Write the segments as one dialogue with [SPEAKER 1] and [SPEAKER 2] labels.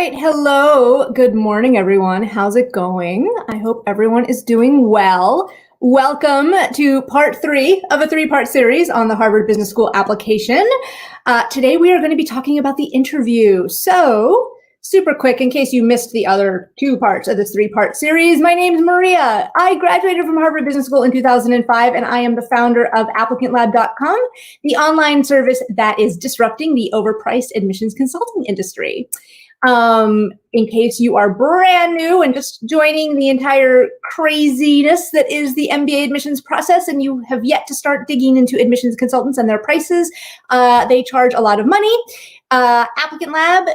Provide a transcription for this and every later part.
[SPEAKER 1] right. Hello. Good morning, everyone. How's it going? I hope everyone is doing well. Welcome to part 3 of a 3-part series on the Harvard Business School application. Today, we are going to be talking about the interview. So, super quick, in case you missed the other 2 parts of this 3-part series, my name is Maria. I graduated from Harvard Business School in 2005, and I am the founder of ApplicantLab.com, the online service that is disrupting the overpriced admissions consulting industry. In case you are brand new and just joining the entire craziness that is the MBA admissions process and you have yet to start digging into admissions consultants and their prices, they charge a lot of money. Applicant Lab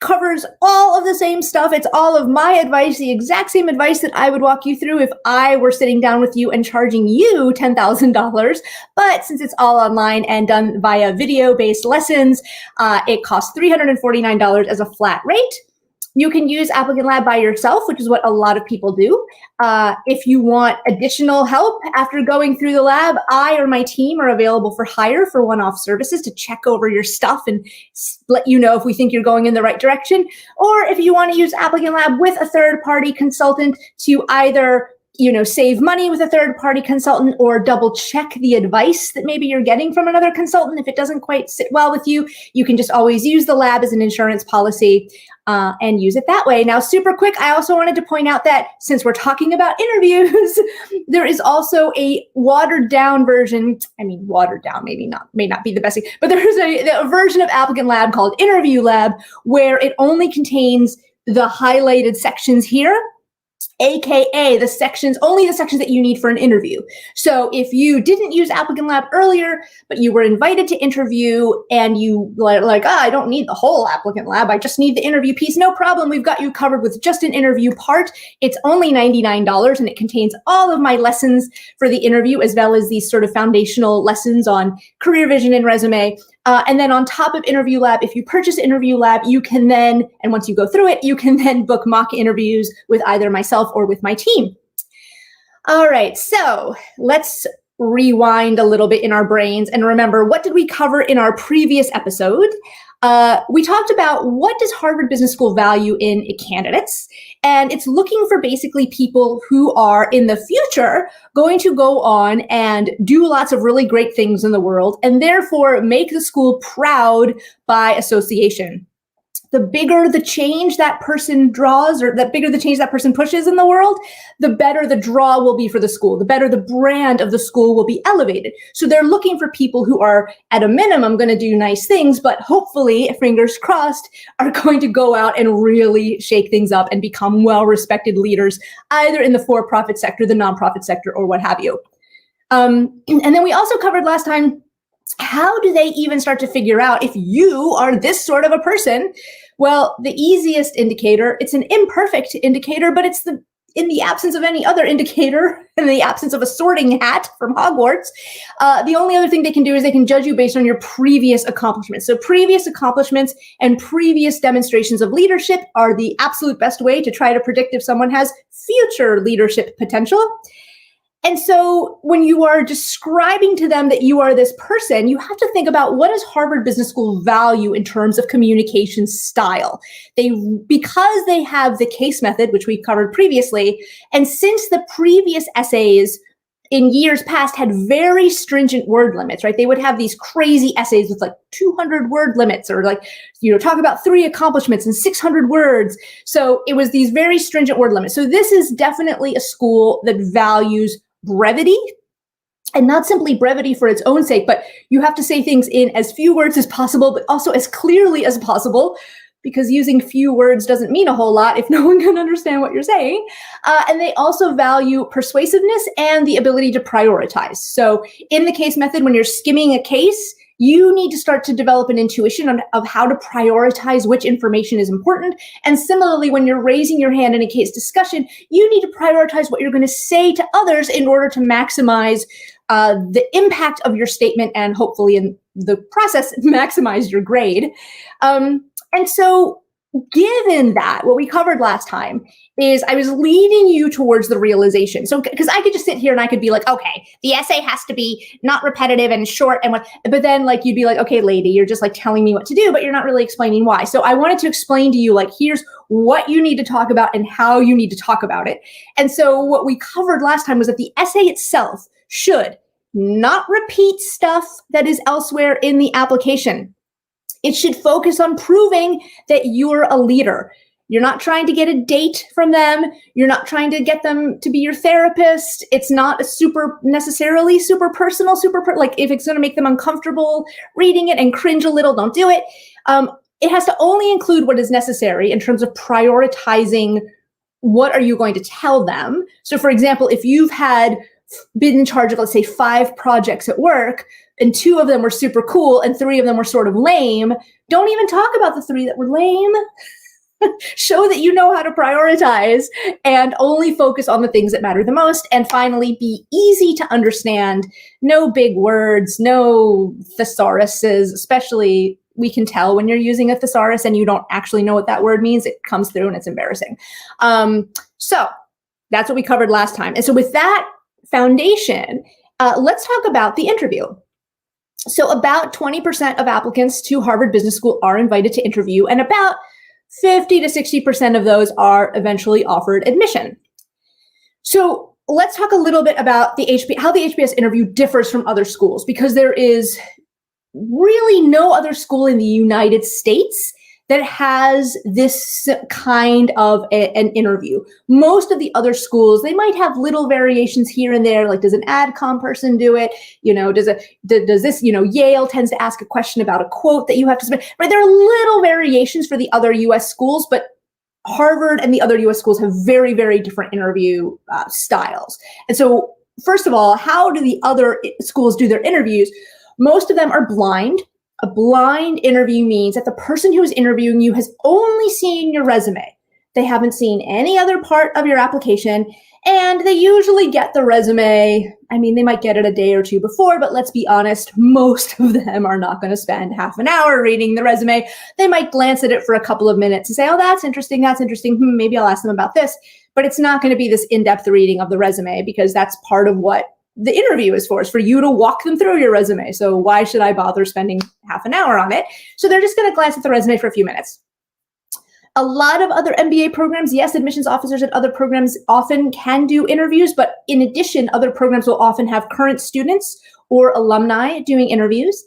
[SPEAKER 1] covers all of the same stuff. It's all of my advice, the exact same advice that I would walk you through if I were sitting down with you and charging you $10,000. But since it's all online and done via video-based lessons, it costs $349 as a flat rate. You can use Applicant Lab by yourself, which is what a lot of people do. If you want additional help after going through the lab, I or my team are available for hire for one-off services to check over your stuff and let you know if we think you're going in the right direction. Or if you want to use Applicant Lab with a third-party consultant to either save money with a third-party consultant or double check the advice that maybe you're getting from another consultant. If it doesn't quite sit well with you, you can just always use the lab as an insurance policy and use it that way. Now, super quick, I also wanted to point out that since we're talking about interviews, there is also a watered down version. I mean, watered down may not be the best thing, but there's a version of Applicant Lab called Interview Lab where it only contains the highlighted sections here, AKA only the sections that you need for an interview. So if you didn't use Applicant Lab earlier, but you were invited to interview and you I don't need the whole Applicant Lab, I just need the interview piece, no problem. We've got you covered with just an interview part. It's only $99 and it contains all of my lessons for the interview as well as these sort of foundational lessons on career vision and resume. And then on top of Interview Lab, if you purchase Interview Lab, you can then, and once you go through it, you can then book mock interviews with either myself or with my team. All right, so let's rewind a little bit in our brains and remember, what did we cover in our previous episode? We talked about what does Harvard Business School value in candidates, and it's looking for basically people who are in the future going to go on and do lots of really great things in the world and therefore make the school proud by association. The bigger the change that person draws or the bigger the change that person pushes in the world, the better the draw will be for the school, the better the brand of the school will be elevated. So they're looking for people who are at a minimum going to do nice things, but hopefully, fingers crossed, are going to go out and really shake things up and become well-respected leaders, either in the for-profit sector, the nonprofit sector, or what have you. And then we also covered last time, how do they even start to figure out if you are this sort of a person? Well, the easiest indicator, it's an imperfect indicator, but it's in the absence of any other indicator, in the absence of a sorting hat from Hogwarts, the only other thing they can do is they can judge you based on your previous accomplishments. So previous accomplishments and previous demonstrations of leadership are the absolute best way to try to predict if someone has future leadership potential. And so when you are describing to them that you are this person, you have to think about what does Harvard Business School value in terms of communication style. Because they have the case method, which we covered previously, and since the previous essays in years past had very stringent word limits, right? They would have these crazy essays with 200 word limits or talk about 3 accomplishments in 600 words. So it was these very stringent word limits. So this is definitely a school that values brevity, and not simply brevity for its own sake, but you have to say things in as few words as possible, but also as clearly as possible, because using few words doesn't mean a whole lot if no one can understand what you're saying. And they also value persuasiveness and the ability to prioritize. So in the case method, when you're skimming a case, you need to start to develop an intuition of how to prioritize which information is important. And similarly, when you're raising your hand in a case discussion, you need to prioritize what you're going to say to others in order to maximize the impact of your statement and hopefully in the process, maximize your grade. And so given that, what we covered last time is I was leading you towards the realization. So, because I could just sit here and I could be like, okay, the essay has to be not repetitive and short and what, but then like, you'd be like, okay, lady, you're just like telling me what to do, but you're not really explaining why. So I wanted to explain to you, like, here's what you need to talk about and how you need to talk about it. And so what we covered last time was that the essay itself should not repeat stuff that is elsewhere in the application. It should focus on proving that you're a leader. You're not trying to get a date from them. You're not trying to get them to be your therapist. It's not necessarily super personal, like if it's going to make them uncomfortable reading it and cringe a little, don't do it. It has to only include what is necessary in terms of prioritizing what are you going to tell them. So for example, if you've been in charge of, let's say, 5 projects at work, and 2 of them were super cool and 3 of them were sort of lame, don't even talk about the 3 that were lame. Show that you know how to prioritize and only focus on the things that matter the most. And finally, be easy to understand. No big words, no thesauruses, especially we can tell when you're using a thesaurus and you don't actually know what that word means. It comes through and it's embarrassing. So that's what we covered last time. And so with that foundation, let's talk about the interview. So about 20% of applicants to Harvard Business School are invited to interview, and about 50 to 60% of those are eventually offered admission. So let's talk a little bit about how the HBS interview differs from other schools, because there is really no other school in the United States that has this kind of an interview. Most of the other schools, they might have little variations here and there, like does an AdCom person do it? Does this, Yale tends to ask a question about a quote that you have to submit, right? There are little variations for the other US schools, but Harvard and the other US schools have very, very different interview styles. And so first of all, how do the other schools do their interviews? Most of them are blind. A blind interview means that the person who is interviewing you has only seen your resume. They haven't seen any other part of your application, and they usually get the resume. I mean, they might get it a day or 2 before, but let's be honest, most of them are not going to spend half an hour reading the resume. They might glance at it for a couple of minutes and say, oh, that's interesting. Maybe I'll ask them about this. But it's not going to be this in-depth reading of the resume, because that's part of what the interview is for you to walk them through your resume. So why should I bother spending half an hour on it? So they're just going to glance at the resume for a few minutes. A lot of other MBA programs, yes, admissions officers at other programs often can do interviews, but in addition, other programs will often have current students or alumni doing interviews.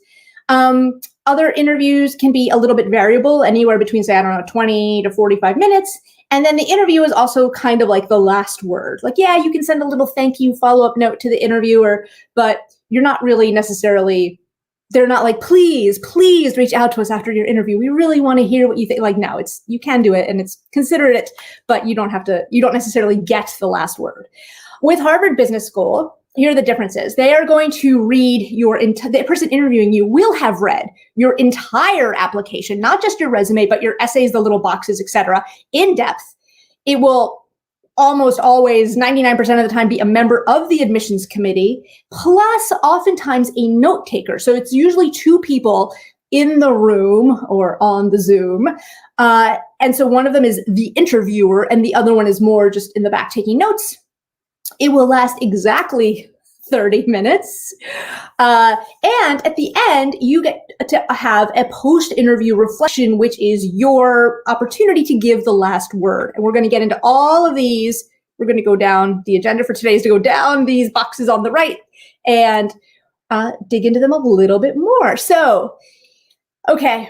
[SPEAKER 1] Other interviews can be a little bit variable, anywhere between, say, 20 to 45 minutes. And then the interview is also kind of like the last word. Like, yeah, you can send a little thank you follow-up note to the interviewer, but you're not really necessarily, they're not like, please reach out to us after your interview. We really want to hear what you think. Like, no, you can do it and it's considerate, but you don't necessarily get the last word. With Harvard Business School, here are the differences. They are going to read the person interviewing you will have read your entire application, not just your resume, but your essays, the little boxes, etc., in depth. It will almost always, 99% of the time, be a member of the admissions committee, plus oftentimes a note taker. So it's usually 2 people in the room or on the Zoom. And so one of them is the interviewer and the other one is more just in the back taking notes. It will last exactly 30 minutes. And at the end, you get to have a post-interview reflection, which is your opportunity to give the last word. And we're going to get into all of these. We're going to go down. The agenda for today is to go down these boxes on the right and dig into them a little bit more. So, okay,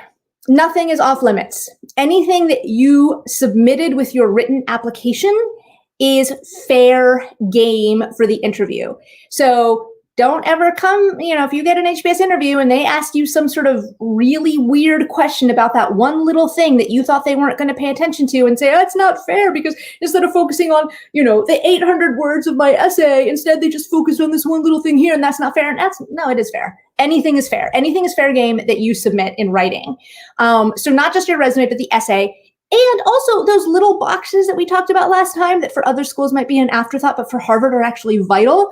[SPEAKER 1] nothing is off limits. Anything that you submitted with your written application is fair game for the interview. So don't ever come, if you get an HBS interview and they ask you some sort of really weird question about that one little thing that you thought they weren't going to pay attention to and say, oh, it's not fair because instead of focusing on, the 800 words of my essay, instead they just focused on this one little thing here and that's not fair. No, it is fair. Anything is fair. Anything is fair game that you submit in writing. So not just your resume, but the essay. And also those little boxes that we talked about last time that for other schools might be an afterthought, but for Harvard are actually vital.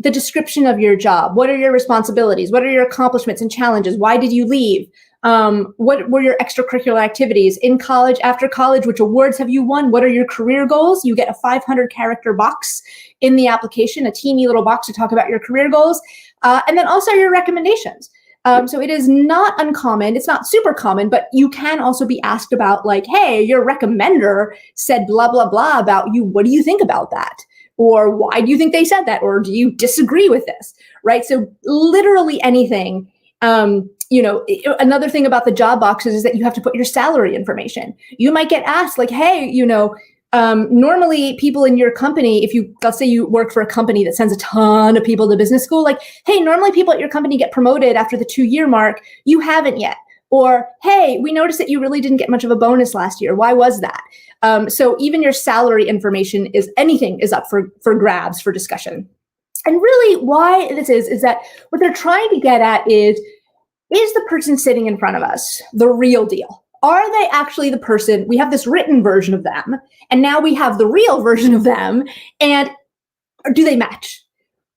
[SPEAKER 1] the description of your job. What are your responsibilities? What are your accomplishments and challenges? Why did you leave? What were your extracurricular activities in college, after college? Which awards have you won? What are your career goals? You get a 500-character box in the application, a teeny little box to talk about your career goals. And then also your recommendations. So it is not uncommon. It's not super common, but you can also be asked about like, hey, your recommender said blah, blah, blah about you. What do you think about that? Or why do you think they said that? Or do you disagree with this? Right? So literally anything. Another thing about the job boxes is that you have to put your salary information. You might get asked like, hey, normally people in your company, let's say you work for a company that sends a ton of people to business school, like, hey, normally people at your company get promoted after the 2-year mark. You haven't yet. Or, hey, we noticed that you really didn't get much of a bonus last year. Why was that? So even your salary information is up for grabs for discussion. And really why this is that what they're trying to get at is the person sitting in front of us the real deal? Are they actually the person? We have this written version of them, and now we have the real version of them, and do they match?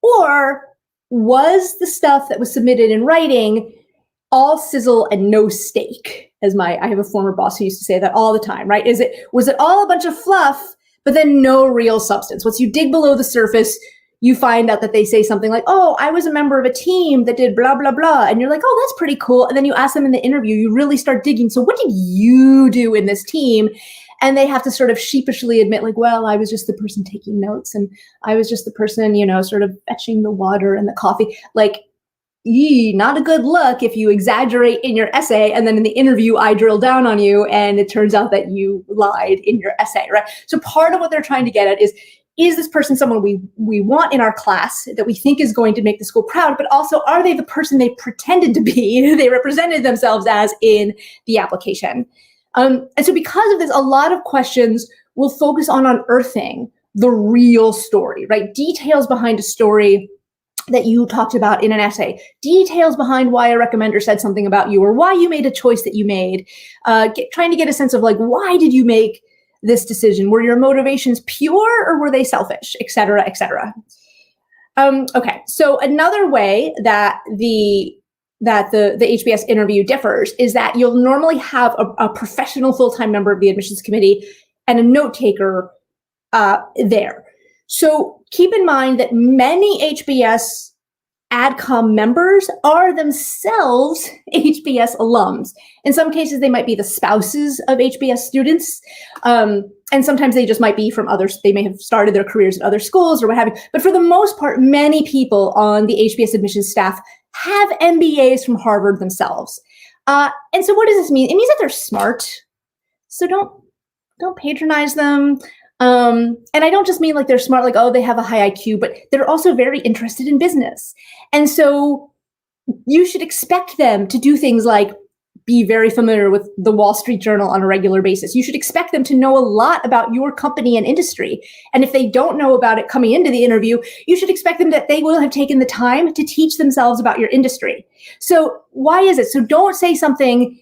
[SPEAKER 1] Or was the stuff that was submitted in writing all sizzle and no steak? I have a former boss who used to say that all the time, right? Was it all a bunch of fluff, but then no real substance? Once you dig below the surface, you find out that they say something like, oh, I was a member of a team that did blah, blah, blah. And you're like, oh, that's pretty cool. And then you ask them in the interview, you really start digging. So what did you do in this team? And they have to sort of sheepishly admit like, well, I was just the person taking notes. And I was just the person, sort of fetching the water and the coffee. Like, not a good look if you exaggerate in your essay. And then in the interview, I drill down on you. And it turns out that you lied in your essay, right? So part of what they're trying to get at is this person someone we want in our class that we think is going to make the school proud, but also are they the person they pretended to be, they represented themselves as in the application? And so because of this, a lot of questions will focus on unearthing the real story, right? Details behind a story that you talked about in an essay, details behind why a recommender said something about you or why you made a choice that you made, trying to get a sense of like, why did you make this decision? Were your motivations pure or were they selfish, et cetera, et cetera? Okay, so another way that the HBS interview differs is that you'll normally have a professional full-time member of the admissions committee and a note taker there. So keep in mind that many HBS AdCom members are themselves HBS alums. In some cases, they might be the spouses of HBS students. And sometimes they just might be from others. They may have started their careers at other schools or what have you. But for the most part, many people on the HBS admissions staff have MBAs from Harvard themselves. And so what does this mean? It means that they're smart. So don't patronize them. And I don't just mean like they're smart, like, oh, they have a high IQ, but they're also very interested in business. And so you should expect them to do things like be very familiar with the Wall Street Journal on a regular basis. You should expect them to know a lot about your company and industry. And if they don't know about it coming into the interview, you should expect them that they will have taken the time to teach themselves about your industry. So why is it? So don't say something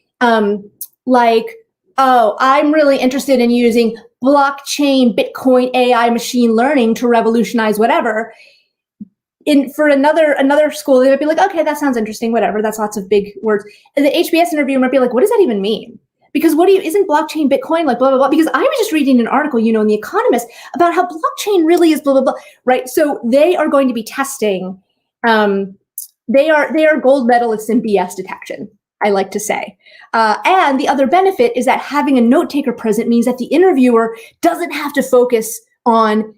[SPEAKER 1] like, oh, I'm really interested in using blockchain, Bitcoin, AI, machine learning to revolutionize whatever. For another school, they might be like, okay, that sounds interesting, whatever. That's lots of big words. And the HBS interviewer might be like, what does that even mean? Because isn't blockchain, Bitcoin, like blah, blah, blah? Because I was just reading an article, in The Economist about how blockchain really is blah, blah, blah, right? So they are going to be testing, they are gold medalists in BS detection, I like to say. And the other benefit is that having a note taker present means that the interviewer doesn't have to focus on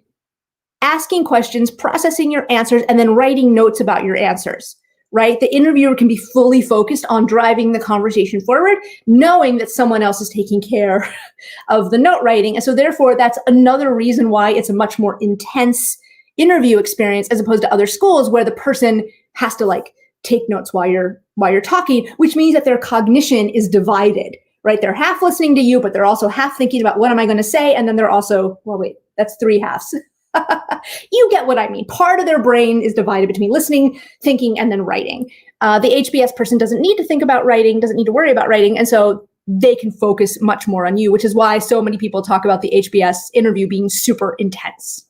[SPEAKER 1] asking questions, processing your answers, and then writing notes about your answers, right? The interviewer can be fully focused on driving the conversation forward, knowing that someone else is taking care of the note writing. And so therefore, that's another reason why it's a much more intense interview experience as opposed to other schools where the person has to take notes while you're talking, which means that their cognition is divided, right? They're half listening to you, but they're also half thinking about what am I going to say? And then they're also, well, wait, that's three halves. You get what I mean. Part of their brain is divided between listening, thinking, and then writing. The HBS person doesn't need to think about writing, doesn't need to worry about writing. And so they can focus much more on you, which is why so many people talk about the HBS interview being super intense.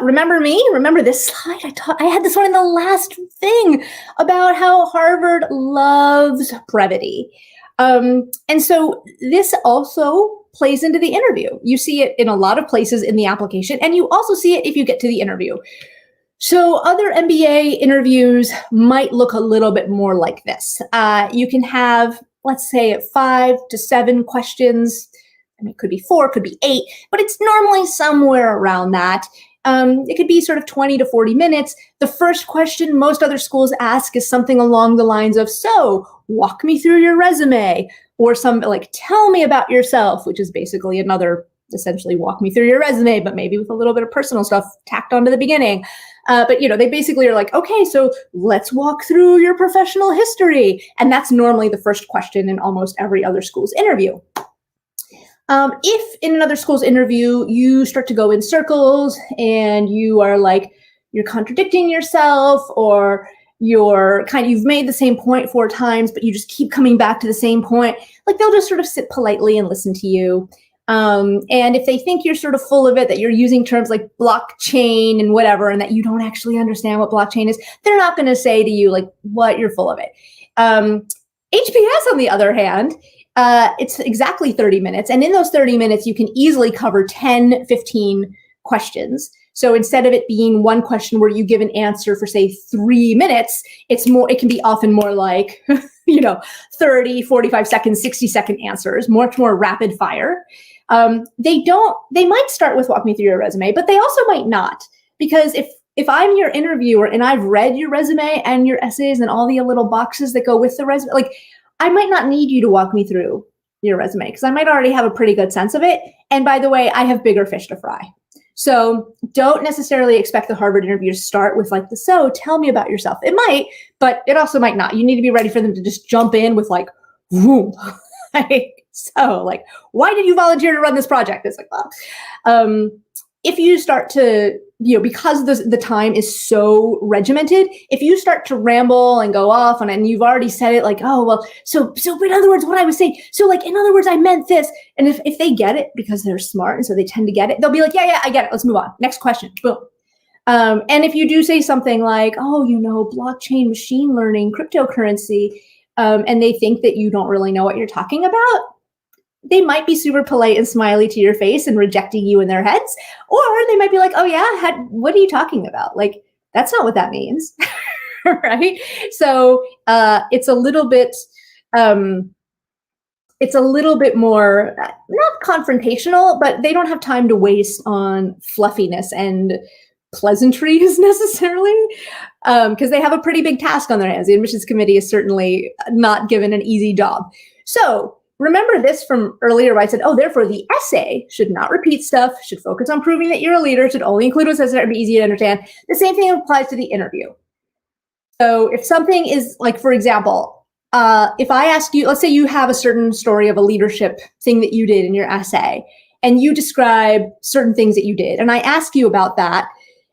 [SPEAKER 1] Remember me? Remember this slide? I had this one in the last thing about how Harvard loves brevity. And so this also plays into the interview. You see it in a lot of places in the application, and you also see it if you get to the interview. So other MBA interviews might look a little bit more like this. You can have, let's say, 5 to 7 questions. I mean, it could be 4, could be 8, but it's normally somewhere around that. It could be sort of 20 to 40 minutes. The first question most other schools ask is something along the lines of, so walk me through your resume, or some like, tell me about yourself, which is basically another, essentially walk me through your resume, but maybe with a little bit of personal stuff tacked onto the beginning. But they basically are like, okay, so let's walk through your professional history. And that's normally the first question in almost every other school's interview. If in another school's interview, you start to go in circles and you are like, you're contradicting yourself, or you've made the same point 4 times, but you just keep coming back to the same point, like they'll just sort of sit politely and listen to you. And if they think you're sort of full of it, that you're using terms like blockchain and whatever, and that you don't actually understand what blockchain is, they're not going to say to you like, what, you're full of it. HBS, on the other hand, it's exactly 30 minutes. And in those 30 minutes, you can easily cover 10, 15 questions. So instead of it being one question where you give an answer for, say, 3 minutes, it can be often more like, 30, 45 seconds, 60-second answers, much more rapid fire. They might start with walk me through your resume, but they also might not. Because if I'm your interviewer and I've read your resume and your essays and all the little boxes that go with the resume, like, I might not need you to walk me through your resume because I might already have a pretty good sense of it. And by the way, I have bigger fish to fry. So don't necessarily expect the Harvard interview to start with like so tell me about yourself. It might, but it also might not. You need to be ready for them to just jump in with like, whoom. So like, why did you volunteer to run this project? It's like, well, if you start to, because the time is so regimented, if you start to ramble and go off on it, and you've already said it like, oh, well, so in other words, what I was saying, so like, in other words, I meant this. And if they get it because they're smart and so they tend to get it, they'll be like, yeah, I get it. Let's move on. Next question. Boom. And if you do say something like, oh, blockchain, machine learning, cryptocurrency, and they think that you don't really know what you're talking about, they might be super polite and smiley to your face and rejecting you in their heads. Or they might be like, oh yeah, what are you talking about? Like, that's not what that means, right? So it's a little bit more, not confrontational, but they don't have time to waste on fluffiness and pleasantries necessarily, because they have a pretty big task on their hands. The admissions committee is certainly not given an easy job. So remember this from earlier, where I said, therefore the essay should not repeat stuff, should focus on proving that you're a leader, should only include what's necessary to be easy to understand. The same thing applies to the interview. So if something is like, for example, if I ask you, let's say you have a certain story of a leadership thing that you did in your essay, and you describe certain things that you did, and I ask you about that,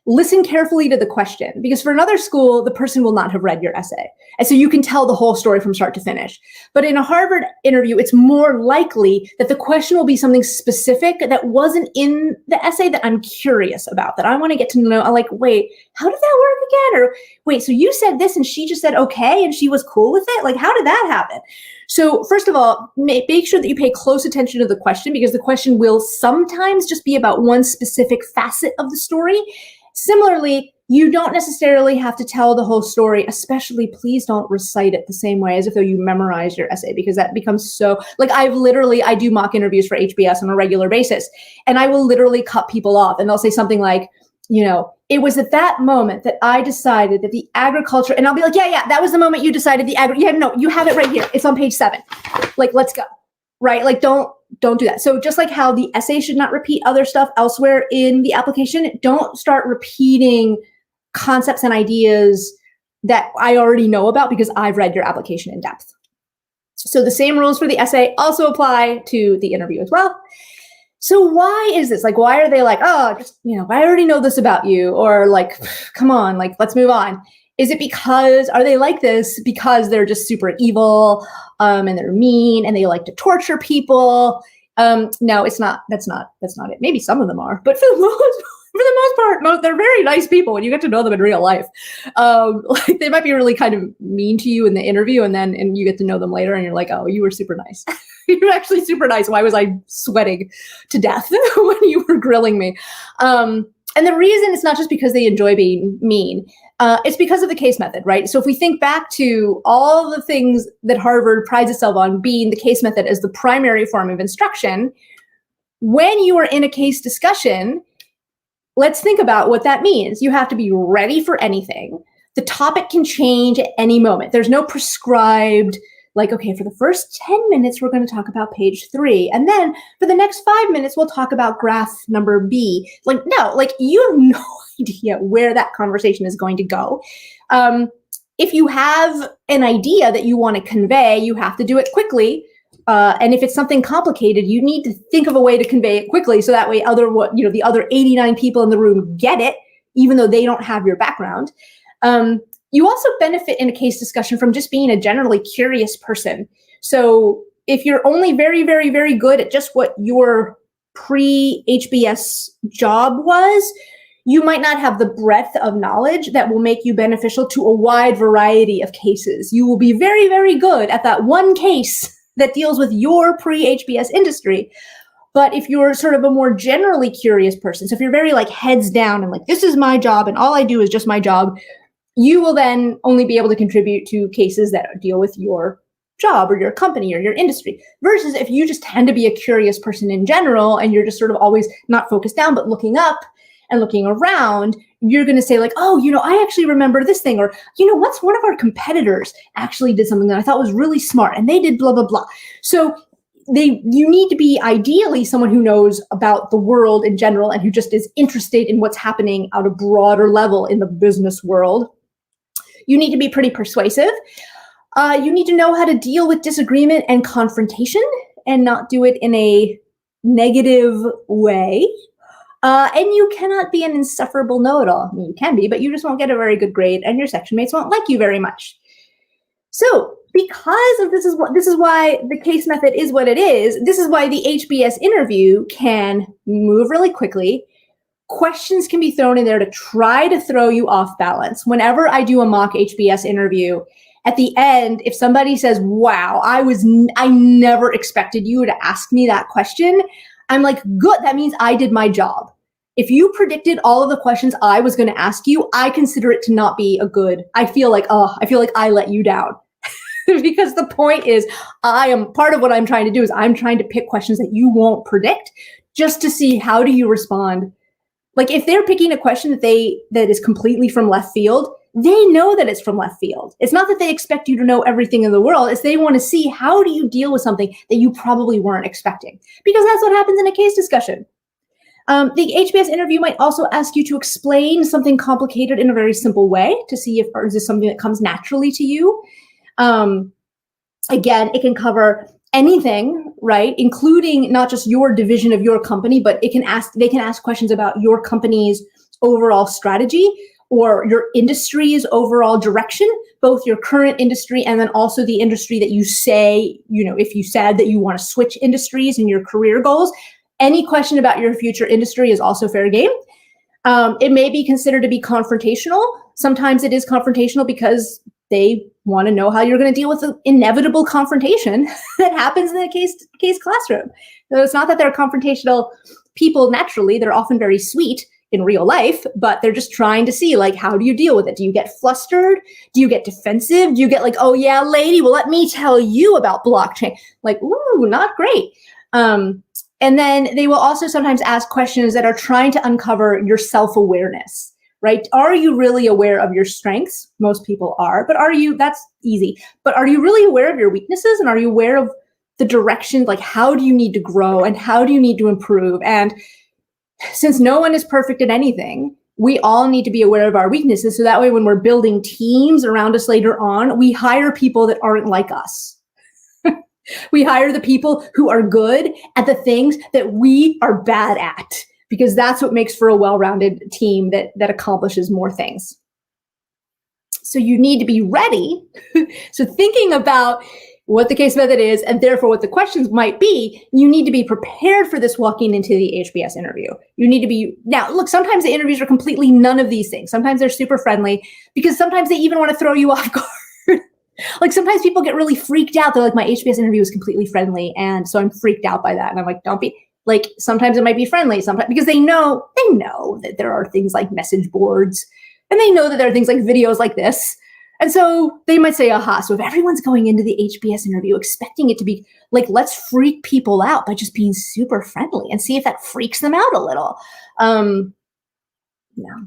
[SPEAKER 1] listen carefully to the question, because for another school, the person will not have read your essay. And so you can tell the whole story from start to finish. But in a Harvard interview, it's more likely that the question will be something specific that wasn't in the essay that I'm curious about, that I want to get to know. I'm like, wait, how did that work again? Or wait, so you said this and she just said, okay, and she was cool with it? Like, how did that happen? So first of all, make sure that you pay close attention to the question, because the question will sometimes just be about one specific facet of the story. Similarly, you don't necessarily have to tell the whole story, especially please don't recite it the same way as if though you memorized your essay, because that becomes so, like I do mock interviews for HBS on a regular basis, and I will literally cut people off and they'll say something like, it was at that moment that I decided that the agriculture, and I'll be like, yeah, that was the moment you decided you have it right here. It's on page 7. Like, let's go, right? Like, don't do that. So just like how the essay should not repeat other stuff elsewhere in the application, don't start repeating concepts and ideas that I already know about because I've read your application in depth. So the same rules for the essay also apply to the interview as well. So why is this? Like, why are they like, I already know this about you, or like, come on, like, let's move on. Is it are they like this because they're just super evil, and they're mean and they like to torture people? No, it's not. That's not it. Maybe some of them are, but for the most part, the most part, they're very nice people when you get to know them in real life. Like they might be really kind of mean to you in the interview, and you get to know them later, and you're like, oh, you were super nice. You're actually super nice. Why was I sweating to death when you were grilling me? And the reason it's not just because they enjoy being mean. It's because of the case method, right? So if we think back to all the things that Harvard prides itself on being the case method as the primary form of instruction, when you are in a case discussion, let's think about what that means. You have to be ready for anything. The topic can change at any moment. There's no prescribed, like, okay, for the first 10 minutes, we're going to talk about page 3. And then for the next 5 minutes, we'll talk about graph number B. Like, no, like you have no idea where that conversation is going to go. If you have an idea that you want to convey, you have to do it quickly. And if it's something complicated, you need to think of a way to convey it quickly. So that way the other 89 people in the room get it, even though they don't have your background. You also benefit in a case discussion from just being a generally curious person. So if you're only very, very, very good at just what your pre-HBS job was, you might not have the breadth of knowledge that will make you beneficial to a wide variety of cases. You will be very, very good at that one case that deals with your pre-HBS industry. But if you're sort of a more generally curious person, so if you're very like heads down and like, this is my job and all I do is just my job, you will then only be able to contribute to cases that deal with your job or your company or your industry. Versus if you just tend to be a curious person in general and you're just sort of always not focused down, but looking up and looking around, you're going to say like, oh, I actually remember this thing, or, what's one of our competitors actually did something that I thought was really smart and they did blah, blah, blah. So you need to be ideally someone who knows about the world in general and who just is interested in what's happening at a broader level in the business world. You need to be pretty persuasive. You need to know how to deal with disagreement and confrontation and not do it in a negative way. And you cannot be an insufferable know-it-all. I mean, you can be, but you just won't get a very good grade and your section mates won't like you very much. So because of this is why the case method is what it is. This is why the HBS interview can move really quickly. Questions can be thrown in there to try to throw you off balance. Whenever I do a mock HBS interview, at the end, if somebody says, wow, I never expected you to ask me that question, I'm like, good, that means I did my job. If you predicted all of the questions I was going to ask you, I consider it to not be I feel like I let you down. Because the point is, part of what I'm trying to do is I'm trying to pick questions that you won't predict just to see how do you respond. Like if they're picking a question that is completely from left field, they know that it's from left field. It's not that they expect you to know everything in the world. It's they want to see how do you deal with something that you probably weren't expecting, because that's what happens in a case discussion. The HBS interview might also ask you to explain something complicated in a very simple way to see if is this something that comes naturally to you. Again, it can cover anything, right? Including not just your division of your company, but they can ask questions about your company's overall strategy or your industry's overall direction, both your current industry and then also the industry that you say, if you said that you want to switch industries in your career goals. Any question about your future industry is also fair game. It may be considered to be confrontational. Sometimes it is confrontational because they want to know how you're going to deal with the inevitable confrontation that happens in the case classroom. So it's not that they're confrontational people naturally. They're often very sweet in real life, but they're just trying to see, like, how do you deal with it? Do you get flustered? Do you get defensive? Do you get like, oh yeah, lady, well, let me tell you about blockchain. Like, ooh, not great. And then they will also sometimes ask questions that are trying to uncover your self-awareness. Right? Are you really aware of your strengths? Most people are, but that's easy. But are you really aware of your weaknesses? And are you aware of the direction, like how do you need to grow and how do you need to improve? And since no one is perfect at anything, we all need to be aware of our weaknesses. So that way, when we're building teams around us later on, we hire people that aren't like us. We hire the people who are good at the things that we are bad at, because that's what makes for a well-rounded team that accomplishes more things. So you need to be ready. So thinking about what the case method is, and therefore what the questions might be. You need to be prepared for this walking into the HBS interview. You need to be, now look, sometimes the interviews are completely none of these things. Sometimes they're super friendly because sometimes they even want to throw you off guard. Like sometimes people get really freaked out. They're like, my HBS interview is completely friendly. And so I'm freaked out by that. And I'm like, don't be. Like sometimes it might be friendly, sometimes because they know that there are things like message boards, and they know that there are things like videos like this. And so they might say, aha, so if everyone's going into the HBS interview expecting it to be like, let's freak people out by just being super friendly and see if that freaks them out a little. No,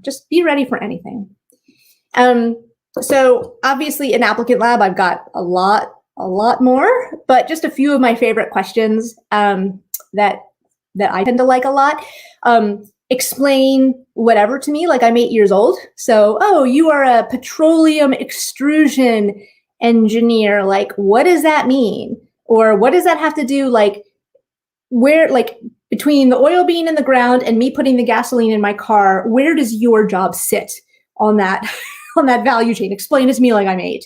[SPEAKER 1] just be ready for anything. So obviously in Applicant Lab, I've got a lot more, but just a few of my favorite questions that I tend to like a lot. Explain whatever to me, like I'm 8 years old. So, oh, you are a petroleum extrusion engineer. Like, what does that mean? Or what does that have to do? Like, where, like between the oil being in the ground and me putting the gasoline in my car, where does your job sit on that, on that value chain? Explain it to me like I'm 8.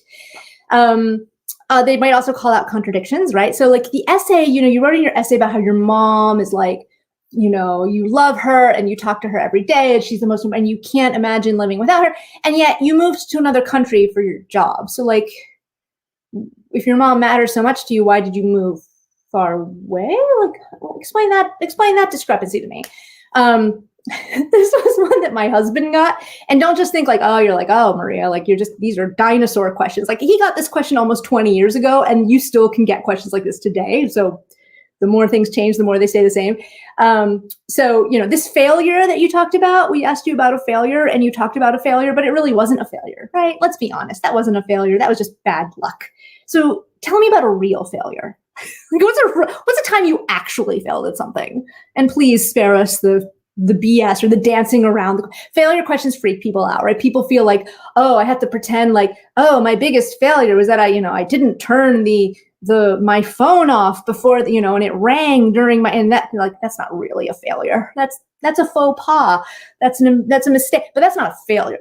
[SPEAKER 1] They might also call out contradictions, right? So like the essay, you wrote in your essay about how your mom is like, you love her and you talk to her every day and she's the most, and you can't imagine living without her. And yet you moved to another country for your job. So like, if your mom matters so much to you, why did you move far away? Like, explain that discrepancy to me. This was one that my husband got. And don't just think like, oh, you're like, oh, Maria, like these are dinosaur questions. Like he got this question almost 20 years ago and you still can get questions like this today. So the more things change, the more they stay the same. So, this failure that you talked about, we asked you about a failure and you talked about a failure, but it really wasn't a failure, right? Let's be honest. That wasn't a failure. That was just bad luck. So tell me about a real failure. Like what's a time you actually failed at something? And please spare us the BS or the dancing around. Failure questions freak people out, right? People feel like, oh, I have to pretend like, oh, my biggest failure was that I didn't turn my phone off before, and it rang during and that's not really a failure. That's a faux pas. That's a mistake, but that's not a failure.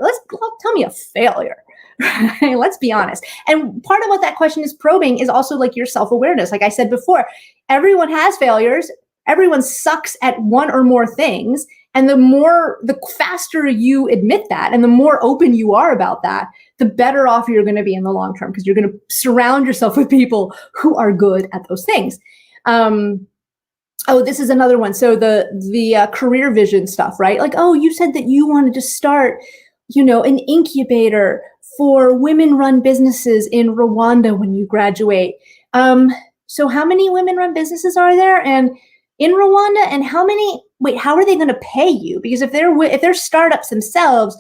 [SPEAKER 1] Tell me a failure. Right? Let's be honest. And part of what that question is probing is also like your self-awareness. Like I said before, everyone has failures. Everyone sucks at one or more things. And the faster you admit that and the more open you are about that, the better off you're going to be in the long term because you're going to surround yourself with people who are good at those things. Oh, this is another one. So the career vision stuff, right? Like, oh, you said that you wanted to start, an incubator for women-run businesses in Rwanda when you graduate. So how many women-run businesses are there? And in Rwanda, and how are they going to pay you? Because if they're startups themselves,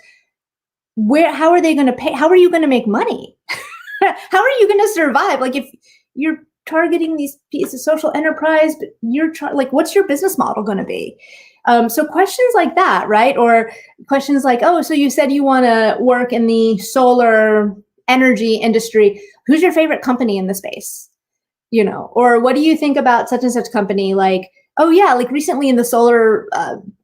[SPEAKER 1] how are they going to pay? How are you going to make money? How are you going to survive? Like if you're targeting these pieces of social enterprise, but what's your business model going to be? So questions like that, right? Or questions like, oh, so you said you want to work in the solar energy industry. Who's your favorite company in the space? Or what do you think about such and such company? Like, oh yeah, like recently in the solar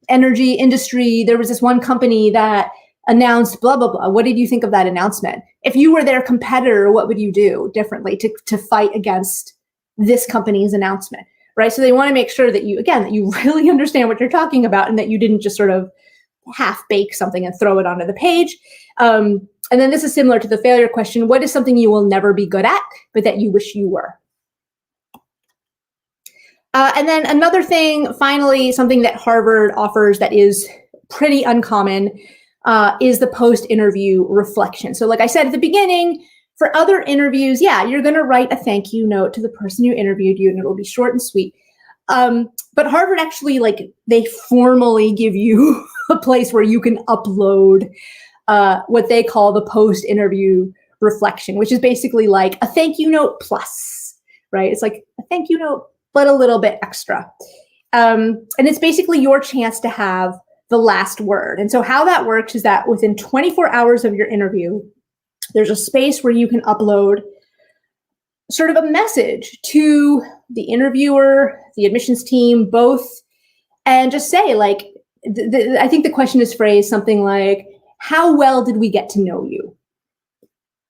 [SPEAKER 1] energy industry, there was this one company that announced blah, blah, blah. What did you think of that announcement? If you were their competitor, what would you do differently to fight against this company's announcement, right? So they want to make sure that you really understand what you're talking about and that you didn't just sort of half bake something and throw it onto the page. And then this is similar to the failure question. What is something you will never be good at, but that you wish you were? And then another thing, finally, something that Harvard offers that is pretty uncommon is the post-interview reflection. So like I said at the beginning, for other interviews, you're going to write a thank you note to the person who interviewed you, and it'll be short and sweet. But Harvard actually, they formally give you a place where you can upload what they call the post-interview reflection, which is basically like a thank you note plus, right? It's like a thank you note, but a little bit extra. And it's basically your chance to have the last word. And so how that works is that within 24 hours of your interview, there's a space where you can upload sort of a message to the interviewer, the admissions team, both, and just say like, I think the question is phrased something like, how well did we get to know you?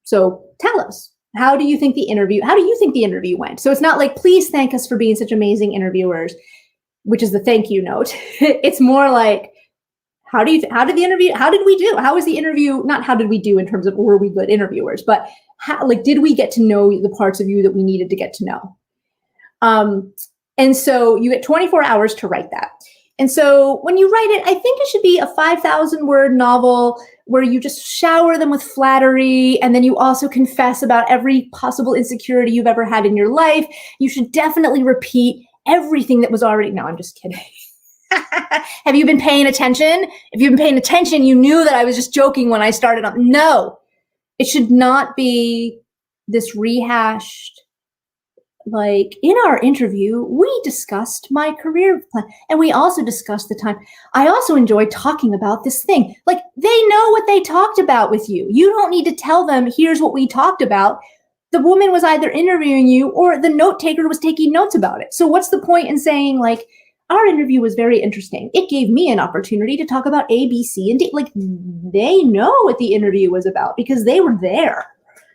[SPEAKER 1] So tell us, how do you think the interview went? So it's not like, please thank us for being such amazing interviewers, which is the thank you note. It's more like, how did we do? How was the interview? Not how did we do in terms of were we good interviewers, but how, like, did we get to know the parts of you that we needed to get to know? And so you get 24 hours to write that. And so when you write it, I think it should be a 5,000 word novel where you just shower them with flattery. And then you also confess about every possible insecurity you've ever had in your life. You should definitely repeat everything that was already, no, I'm just kidding. Have you been paying attention? If you've been paying attention, you knew that I was just joking when I started on. No, it should not be this rehashed, like, in our interview, we discussed my career plan and we also discussed the time. I also enjoyed talking about this thing. Like, they know what they talked about with you. You don't need to tell them, here's what we talked about. The woman was either interviewing you or the note taker was taking notes about it. So what's the point in saying, like, our interview was very interesting. It gave me an opportunity to talk about A, B, C, and D. Like, they know what the interview was about because they were there.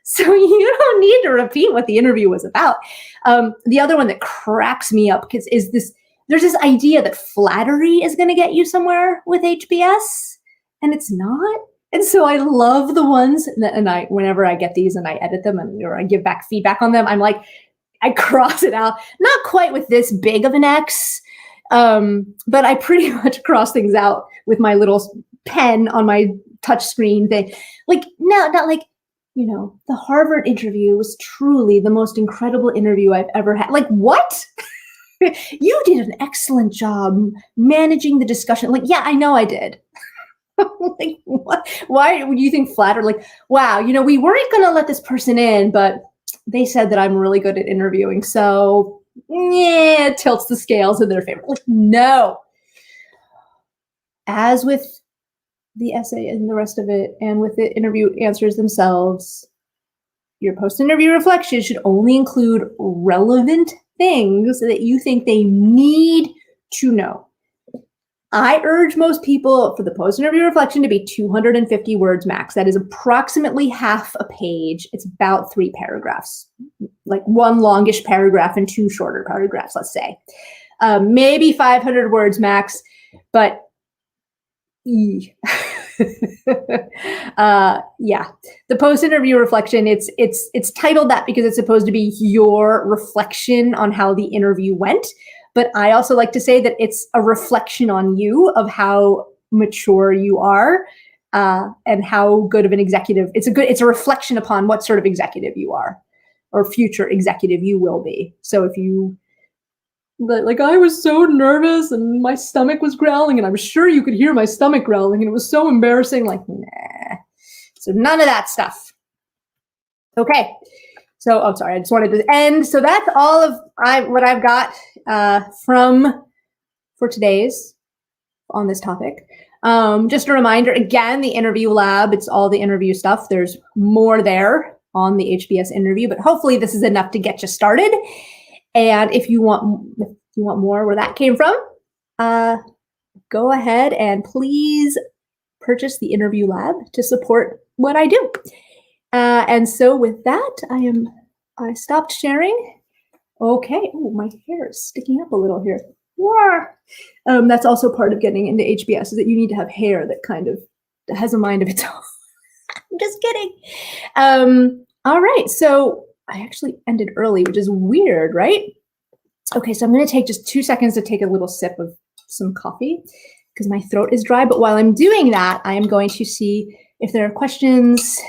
[SPEAKER 1] So you don't need to repeat what the interview was about. The other one that cracks me up is this, there's this idea that flattery is going to get you somewhere with HBS, and it's not. And so I love the ones that, and whenever I get these and I edit them or I give back feedback on them, I'm like, I cross it out, not quite with this big of an X, but I pretty much cross things out with my little pen on my touch screen thing. Like, no, not like, you know, the Harvard interview was truly the most incredible interview I've ever had. Like, what? You did an excellent job managing the discussion. Like, yeah, I know I did. Like, what? Why would you think flatter? Like, wow, you know, we weren't going to let this person in, but they said that I'm really good at interviewing. So, yeah, it tilts the scales in their favor. Like, no. As with the essay and the rest of it, and with the interview answers themselves, your post-interview reflection should only include relevant things that you think they need to know. I urge most people for the post-interview reflection to be 250 words max. That is approximately half a page. It's about 3 paragraphs, like one longish paragraph and 2 shorter paragraphs, let's say. Maybe 500 words max, but yeah, the post-interview reflection, it's titled that because it's supposed to be your reflection on how the interview went. But I also like to say that it's a reflection on you of how mature you are and how good of an executive. It's a reflection upon what sort of executive you are or future executive you will be. So if you, like, I was so nervous and my stomach was growling and I'm sure you could hear my stomach growling and it was so embarrassing, like, nah. So none of that stuff. Okay. So, oh, sorry, I just wanted to end. So that's all of what I've got for today's on this topic. Just a reminder, again, the interview lab, it's all the interview stuff. There's more there on the HBS interview, but hopefully this is enough to get you started. And if you want more where that came from, go ahead and please purchase the interview lab to support what I do. And so with that, I stopped sharing. Okay. Oh, my hair is sticking up a little here. That's also part of getting into HBS, is that you need to have hair that kind of has a mind of its own. I'm just kidding. All right. So I actually ended early, which is weird, right? Okay. So I'm going to take just 2 seconds to take a little sip of some coffee because my throat is dry. But while I'm doing that, I am going to see if there are questions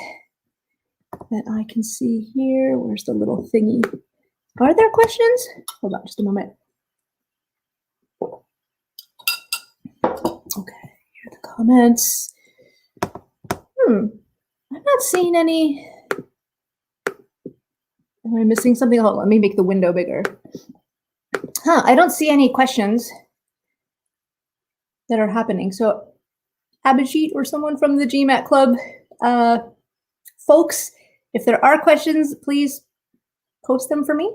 [SPEAKER 1] that I can see here. Where's the little thingy? Are there questions? Hold on just a moment. Okay, here are the comments. I'm not seeing any. Am I missing something? Hold on, let me make the window bigger. I don't see any questions that are happening. So Abhijit or someone from the GMAT club, folks, if there are questions, please post them for me.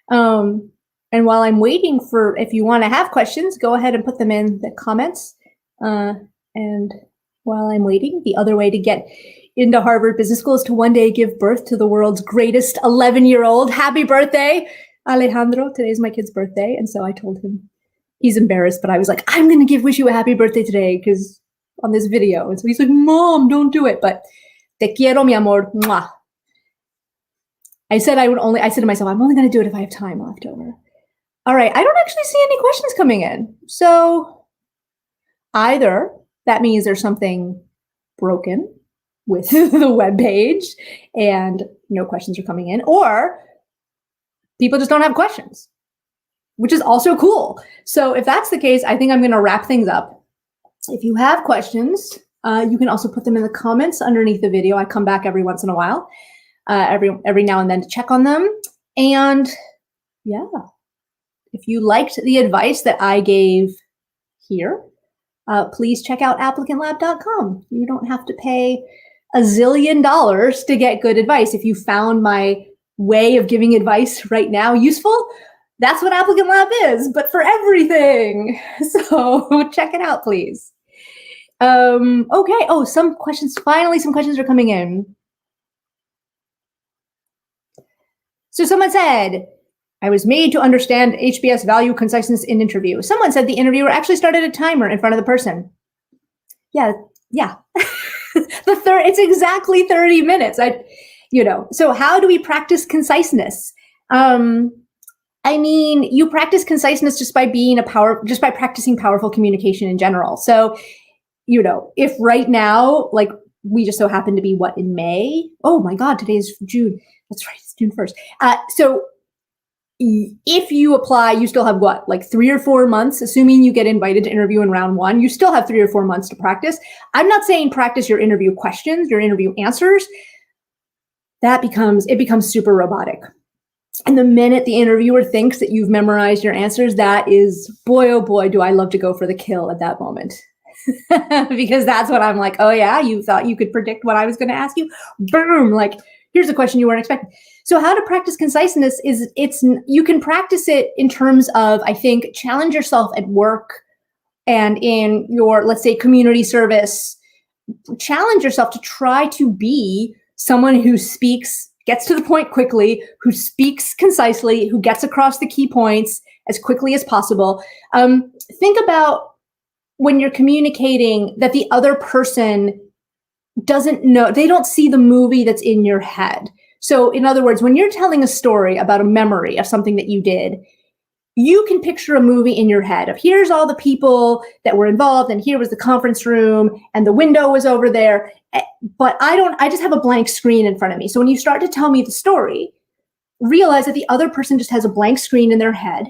[SPEAKER 1] And while I'm waiting if you want to have questions, go ahead and put them in the comments. And while I'm waiting, the other way to get into Harvard Business School is to one day give birth to the world's greatest 11-year-old. Happy birthday, Alejandro. Today is my kid's birthday. And so I told him, he's embarrassed, but I was like, I'm going to wish you a happy birthday today because on this video. And so he's like, Mom, don't do it. But te quiero, mi amor. Mwah. I said to myself, I'm only going to do it if I have time left over. All right. I don't actually see any questions coming in. So either that means there's something broken with the web page and no questions are coming in, or people just don't have questions, which is also cool. So if that's the case, I think I'm going to wrap things up. If you have questions, you can also put them in the comments underneath the video. I come back every once in a while, every now and then to check on them. And yeah, if you liked the advice that I gave here, please check out applicantlab.com. You don't have to pay $1 zillion to get good advice. If you found my way of giving advice right now useful, that's what Applicant Lab is, but for everything. So check it out, please. Okay. Oh, some questions. Finally, some questions are coming in. So someone said, I was made to understand HBS value conciseness in interview. Someone said the interviewer actually started a timer in front of the person. Yeah. It's exactly 30 minutes. So how do we practice conciseness? I mean, you practice conciseness just by practicing powerful communication in general. So, if right now, like we just so happen to be in May? Oh my God, today is June. That's right, it's June 1st. So if you apply, you still have 3 or 4 months, assuming you get invited to interview in round 1, you still have 3 or 4 months to practice. I'm not saying practice your interview questions, your interview answers. It becomes super robotic. And the minute the interviewer thinks that you've memorized your answers, that is, boy, oh boy, do I love to go for the kill at that moment. Because that's what I'm like, oh yeah, you thought you could predict what I was going to ask you? Boom, here's a question you weren't expecting. So how to practice conciseness is you can practice it in terms of, I think, challenge yourself at work and in your, let's say, community service. Challenge yourself to try to be someone who gets to the point quickly, who speaks concisely, who gets across the key points as quickly as possible. Think about when you're communicating that the other person doesn't know, they don't see the movie that's in your head. So in other words, when you're telling a story about a memory of something that you did, you can picture a movie in your head of here's all the people that were involved and here was the conference room and the window was over there. But I just have a blank screen in front of me. So when you start to tell me the story, realize that the other person just has a blank screen in their head.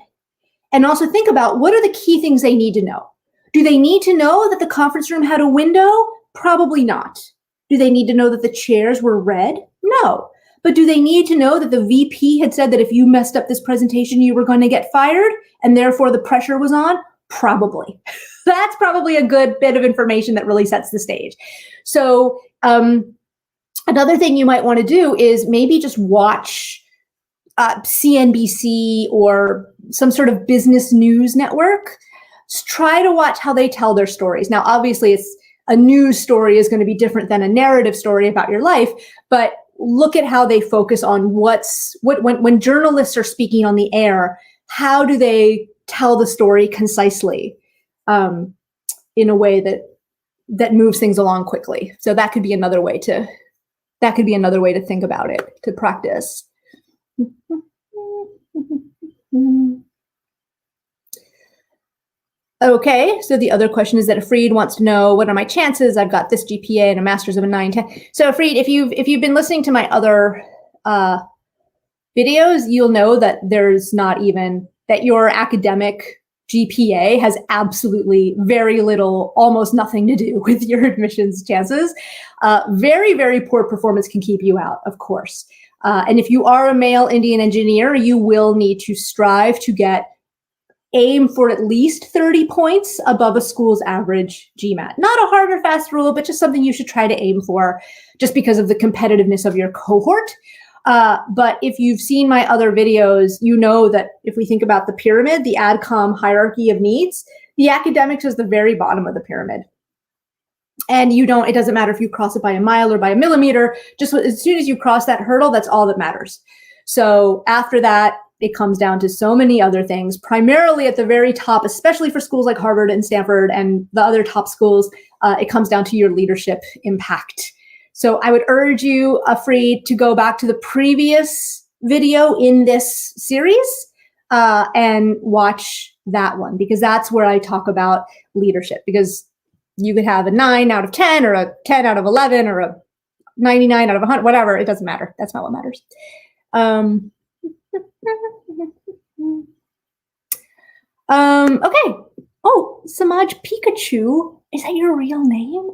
[SPEAKER 1] And also think about what are the key things they need to know. Do they need to know that the conference room had a window? Probably not. Do they need to know that the chairs were red? No. But do they need to know that the VP had said that if you messed up this presentation, you were going to get fired and therefore the pressure was on? Probably. That's probably a good bit of information that really sets the stage. So another thing you might want to do is maybe just watch CNBC or some sort of business news network. Just try to watch how they tell their stories. Now, obviously, a news story is going to be different than a narrative story about your life, but look at how they focus on when journalists are speaking on the air, how do they tell the story concisely in a way that moves things along quickly. So that could be another way to think about it, to practice. Okay, so the other question is that Afreed wants to know, what are my chances? I've got this GPA and a master's of a 9.10. So Afreed, if you've been listening to my other videos, you'll know that there's not even, that your academic GPA has absolutely very little, almost nothing to do with your admissions chances. Very, very poor performance can keep you out, of course. And if you are a male Indian engineer, you will need to strive to aim for at least 30 points above a school's average GMAT. Not a hard or fast rule, but just something you should try to aim for just because of the competitiveness of your cohort. But if you've seen my other videos, you know that if we think about the pyramid, the ADCOM hierarchy of needs, the academics is the very bottom of the pyramid. And it doesn't matter if you cross it by a mile or by a millimeter, just as soon as you cross that hurdle, that's all that matters. So after that, it comes down to so many other things, primarily at the very top, especially for schools like Harvard and Stanford and the other top schools, it comes down to your leadership impact. So I would urge you, Afreed, to go back to the previous video in this series and watch that one, because that's where I talk about leadership, because you could have a 9 out of 10 or a 10 out of 11 or a 99 out of 100, whatever. It doesn't matter. That's not what matters. Okay. Oh, Samaj Pikachu. Is that your real name?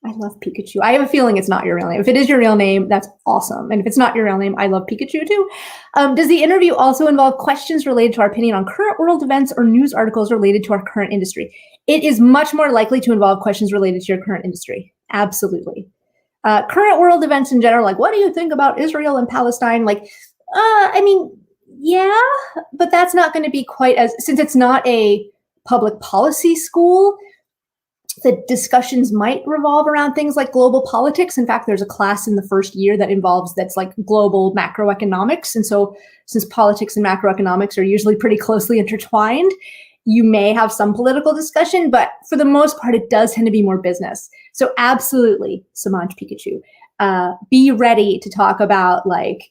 [SPEAKER 1] I love Pikachu. I have a feeling it's not your real name. If it is your real name, that's awesome. And if it's not your real name, I love Pikachu too. Does the interview also involve questions related to our opinion on current world events or news articles related to our current industry? It is much more likely to involve questions related to your current industry. Absolutely. Current world events in general, like what do you think about Israel and Palestine? Like, I mean, yeah, but that's not going to be quite as, since it's not a public policy school, the discussions might revolve around things like global politics. In fact, there's a class in the first year that's like global macroeconomics. And so since politics and macroeconomics are usually pretty closely intertwined, you may have some political discussion, but for the most part, it does tend to be more business. So absolutely, Samaj Pikachu, be ready to talk about like,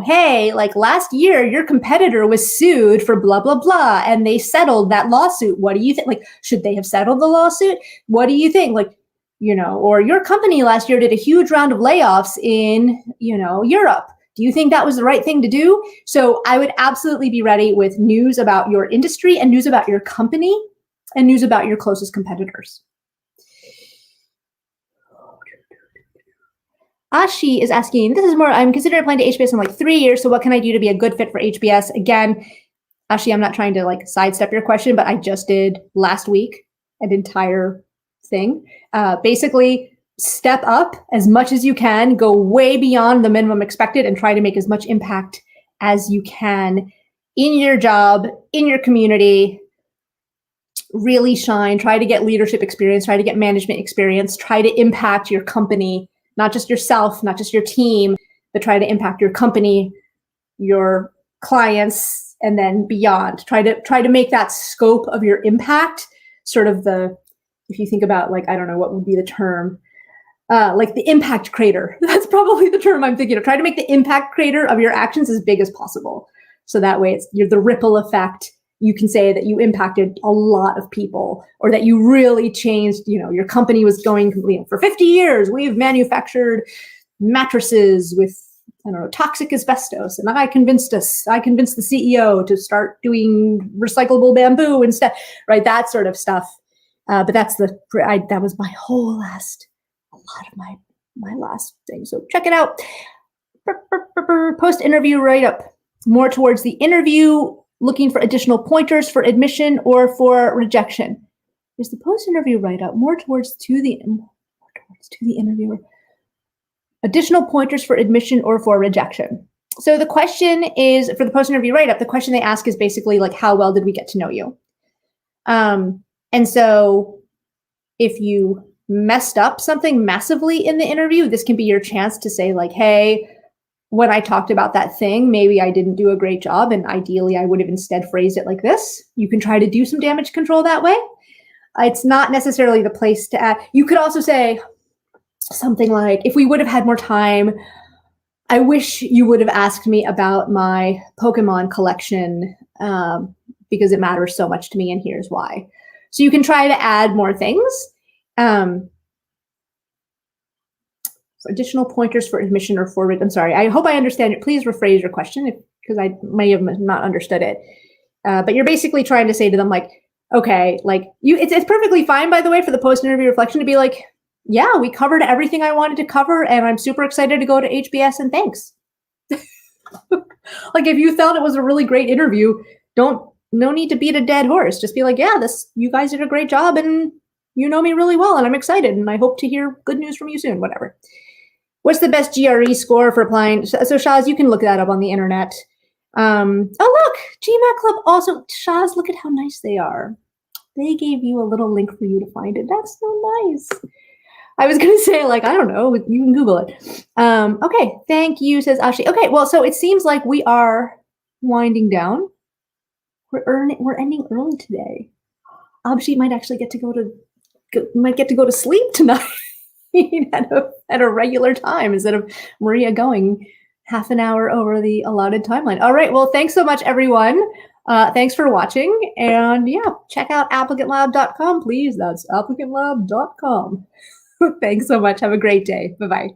[SPEAKER 1] hey, like last year, your competitor was sued for blah, blah, blah, and they settled that lawsuit. What do you think? Like, should they have settled the lawsuit? What do you think? Like, or your company last year did a huge round of layoffs in, Europe. Do you think that was the right thing to do? So I would absolutely be ready with news about your industry and news about your company and news about your closest competitors. Ashi is asking, I'm considering applying to HBS in like 3 years. So what can I do to be a good fit for HBS? Again, Ashi, I'm not trying to like sidestep your question, but I just did last week an entire thing. Basically, step up as much as you can, go way beyond the minimum expected and try to make as much impact as you can in your job, in your community. Really shine, try to get leadership experience, try to get management experience, try to impact your company, not just yourself, not just your team, but try to impact your company, your clients, and then beyond. Try to make that scope of your impact sort of if you think about like, I don't know, what would be the term? Like the impact crater. That's probably the term I'm thinking of. Try to make the impact crater of your actions as big as possible. So that way you're the ripple effect. You can say that you impacted a lot of people, or that you really changed, your company was going, for 50 years, we've manufactured mattresses with, toxic asbestos. And I convinced the CEO to start doing recyclable bamboo instead, right? That sort of stuff. But that was my whole a lot of my last thing. So check it out. Post-interview write-up, more towards the interview, looking for additional pointers for admission or for rejection. Is the post-interview write-up more towards the interviewer? Additional pointers for admission or for rejection. So the question is, for the post-interview write-up, the question they ask is basically like, how well did we get to know you? And so if you messed up something massively in the interview, this can be your chance to say like, hey, when I talked about that thing, maybe I didn't do a great job, and ideally I would have instead phrased it like this. You can try to do some damage control that way. It's not necessarily the place to add. You could also say something like, if we would have had more time, I wish you would have asked me about my Pokemon collection because it matters so much to me, and here's why. So you can try to add more things. Additional pointers for admission or forward. I'm sorry. I hope I understand it. Please rephrase your question because I may have not understood it. But you're basically trying to say to them like, okay, like it's perfectly fine, by the way, for the post-interview reflection to be like, yeah, we covered everything I wanted to cover, and I'm super excited to go to HBS, and thanks. Like if you felt it was a really great interview, no need to beat a dead horse. Just be like, yeah, you guys did a great job, and you know me really well, and I'm excited, and I hope to hear good news from you soon, whatever. What's the best GRE score for applying? So Shaz, you can look that up on the internet. Oh, look, GMAT Club also. Shaz, look at how nice they are. They gave you a little link for you to find it. That's so nice. I was going to say, like, I don't know, you can Google it. Okay, thank you, says Ashi. Okay, well, so it seems like we are winding down. We're ending early today. Abshi might actually get to go to sleep tonight at a regular time instead of Maria going half an hour over the allotted timeline. All right, well, thanks so much, everyone. Thanks for watching, and yeah, check out applicantlab.com, please. That's applicantlab.com. Thanks so much. Have a great day. Bye-bye.